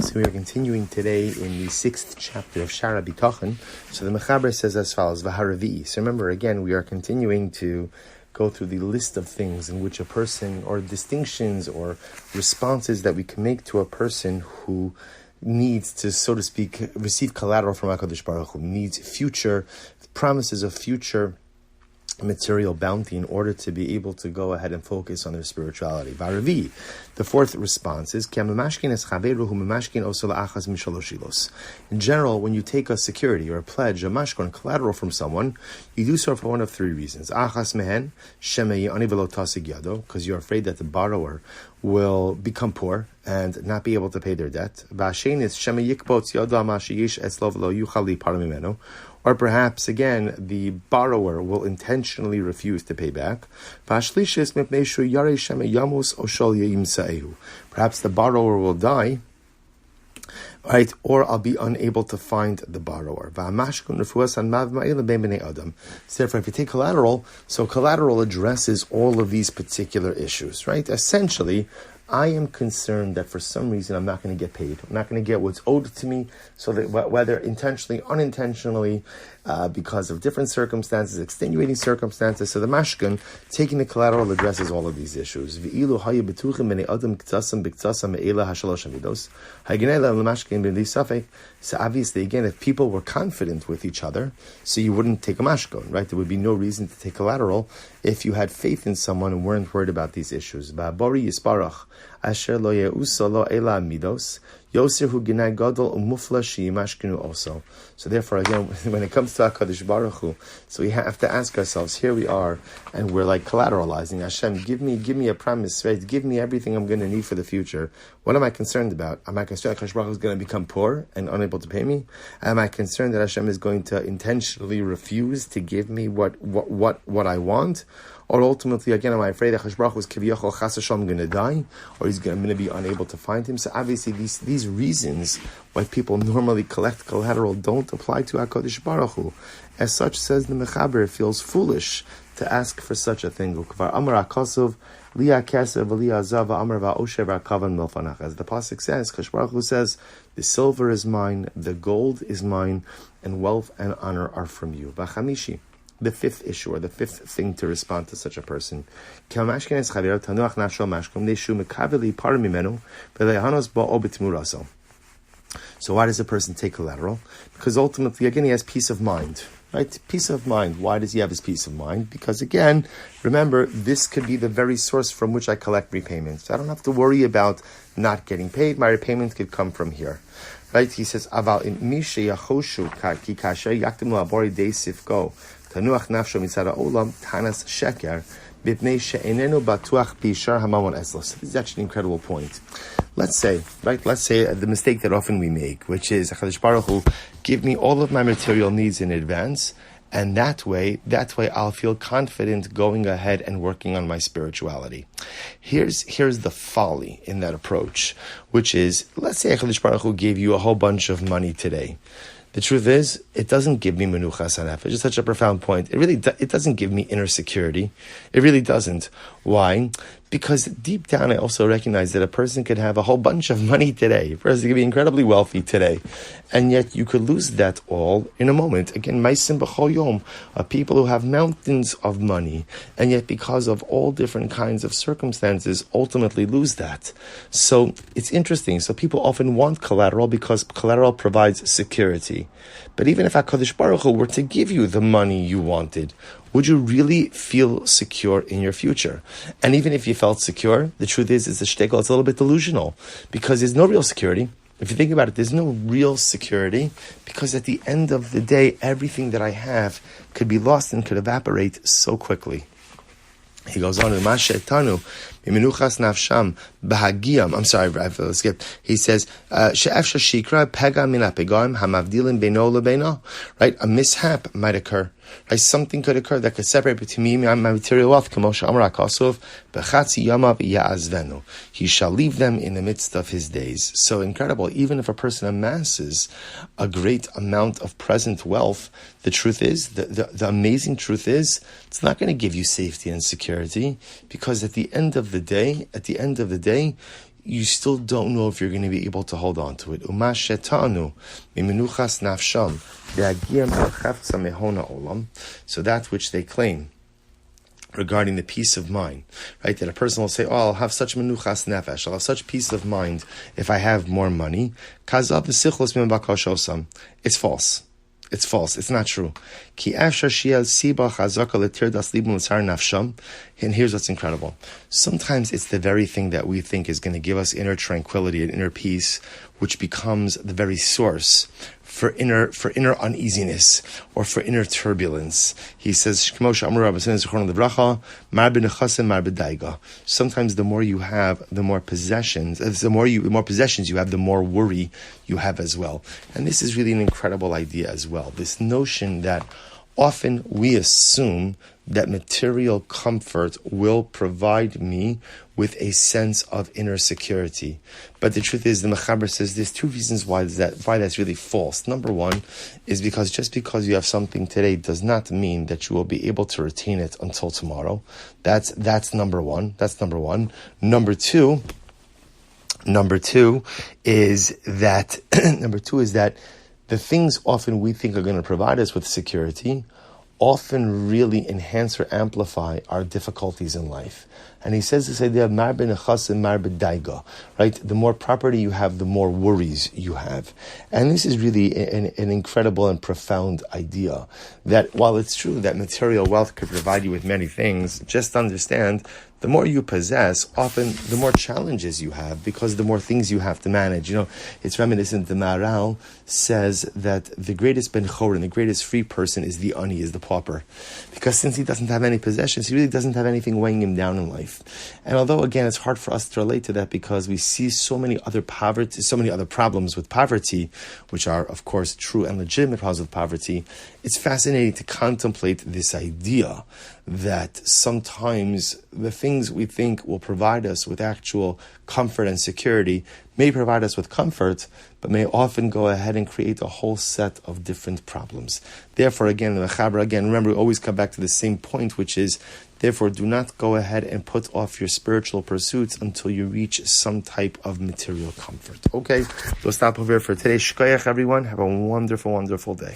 So we are continuing today in the 6th chapter of Shaar Habitachon. So the Mechaber says as follows, V'haravi. So remember, again, we are continuing to go through the list of things in which a person, or distinctions or responses that we can make to a person who needs to, so to speak, receive collateral from HaKadosh Baruch Hu, needs future promises of future material bounty in order to be able to go ahead and focus on their spirituality. Varavi, the fourth response is, in general, when you take a security or a pledge, a mashkon, collateral from someone, you do so for one of three reasons. Because you're afraid that the borrower will become poor and not be able to pay their debt. Or perhaps, again, the borrower will intentionally refuse to pay back. Perhaps the borrower will die, right? Or I'll be unable to find the borrower. So therefore, if you take collateral, so collateral addresses all of these particular issues, right? Essentially, I am concerned that for some reason I'm not going to get paid. I'm not going to get what's owed to me, so that whether intentionally, unintentionally, because of different circumstances, extenuating circumstances. So the mashkin, taking the collateral, addresses all of these issues. So obviously, again, if people were confident with each other, so you wouldn't take a mashkon, right? There would be no reason to take collateral if you had faith in someone and weren't worried about these issues. Also. So therefore, again, when it comes to HaKadosh Baruch Hu, so we have to ask ourselves, here we are, and we're like collateralizing, Hashem, give me a promise, right? Give me everything I'm going to need for the future. What am I concerned about? Am I concerned that HaKadosh Baruch Hu is going to become poor and unable to pay me? Am I concerned that Hashem is going to intentionally refuse to give me what I want? Or ultimately, again, am I afraid that HaKadosh Baruch Hu is kiviyachol chas v'shalom going to die, or I'm going to be unable to find him? So obviously, these reasons why people normally collect collateral don't apply to HaKadosh Baruch Hu. As such, says the Mechaber, it feels foolish to ask for such a thing. As the pasuk says, HaKadosh Baruch Hu says, the silver is mine, the gold is mine, and wealth and honor are from you. The fifth issue, or the fifth thing to respond to such a person. So why does a person take collateral? Because ultimately, again, he has peace of mind. Right? Peace of mind. Why does he have his peace of mind? Because again, remember, this could be the very source from which I collect repayments. I don't have to worry about not getting paid. My repayments could come from here. Right? He says, Aval in Misha Yachoshu Ki Kasher Yaktimu Abori De Sifko Tanuach Nafsho Mitzara Olam Tanas Sheker Bipnei She'enenu Batuach Bishar Hamamon Eslos. This is actually an incredible point. Let's say the mistake that often we make, which is HaKadosh Baruch Hu, give me all of my material needs in advance, and that way I'll feel confident going ahead and working on my spirituality. Here's the folly in that approach, which is, let's say HaKadosh Baruch Hu gave you a whole bunch of money today. The truth is, it doesn't give me menuchas hanefesh. It's such a profound point. It doesn't give me inner security. It really doesn't. Why? Because deep down, I also recognize that a person could have a whole bunch of money today. A person could be incredibly wealthy today. And yet you could lose that all in a moment. Again, maisim b'chol yom are people who have mountains of money, and yet because of all different kinds of circumstances, ultimately lose that. So it's interesting. So people often want collateral because collateral provides security. But even if HaKadosh Baruch Hu were to give you the money you wanted, would you really feel secure in your future? And even if you felt secure, the truth is the shtickle, it's a little bit delusional, because there's no real security. If you think about it, there's no real security, because at the end of the day, everything that I have could be lost and could evaporate so quickly. He goes on in Mashetanu, Mimenuchas Nafsham, Bahagiyam. I'm sorry, I've skipped. He says, She'efsha Shikra, Pega Mina Pegoim, Hamavdilin Beno Lebeno. Right? A mishap might occur. Right? Something could occur that could separate between me and my material wealth. Kamosha Amar HaKosov, Bechatzi Yamav Ya'azvenu. He shall leave them in the midst of his days. So incredible. Even if a person amasses a great amount of present wealth, the truth is, the amazing truth is, it's not going to give you safety and security, because at the end of the day, you still don't know if you're going to be able to hold on to it. So that which they claim regarding the peace of mind, right? That a person will say, oh, I'll have such menuchas nefesh, I'll have such peace of mind if I have more money. It's false. It's false. It's not true. And here's what's incredible. Sometimes it's the very thing that we think is going to give us inner tranquility and inner peace, which becomes the very source for inner uneasiness or for inner turbulence. He says, sometimes the more you have, the more possessions. The more possessions you have, the more worry you have as well. And this is really an incredible idea as well. This notion that often we assume that material comfort will provide me with a sense of inner security. But the truth is, the Mechaber says there's two reasons why that's really false. Number one is because just because you have something today does not mean that you will be able to retain it until tomorrow. That's number one. That's number one. Number two is that the things often we think are going to provide us with security often really enhance or amplify our difficulties in life. And he says this idea of mar b'nechas and mar b'daiga, right? The more property you have, the more worries you have. And this is really an incredible and profound idea, that while it's true that material wealth could provide you with many things, just understand the more you possess, often the more challenges you have, because the more things you have to manage. It's reminiscent. The Maharal says that the greatest ben chorin, the greatest free person, is the ani, is the pauper, because since he doesn't have any possessions, he really doesn't have anything weighing him down in life. And although again it's hard for us to relate to that because we see so many other problems with poverty, which are of course true and legitimate problems with poverty, it's fascinating to contemplate this idea that sometimes the things we think will provide us with actual comfort and security may provide us with comfort, but may often go ahead and create a whole set of different problems. Therefore, again, the Mechaber, remember, we always come back to the same point, which is, therefore, do not go ahead and put off your spiritual pursuits until you reach some type of material comfort. Okay, we'll stop over here for today. Shkoyach, everyone. Have a wonderful, wonderful day.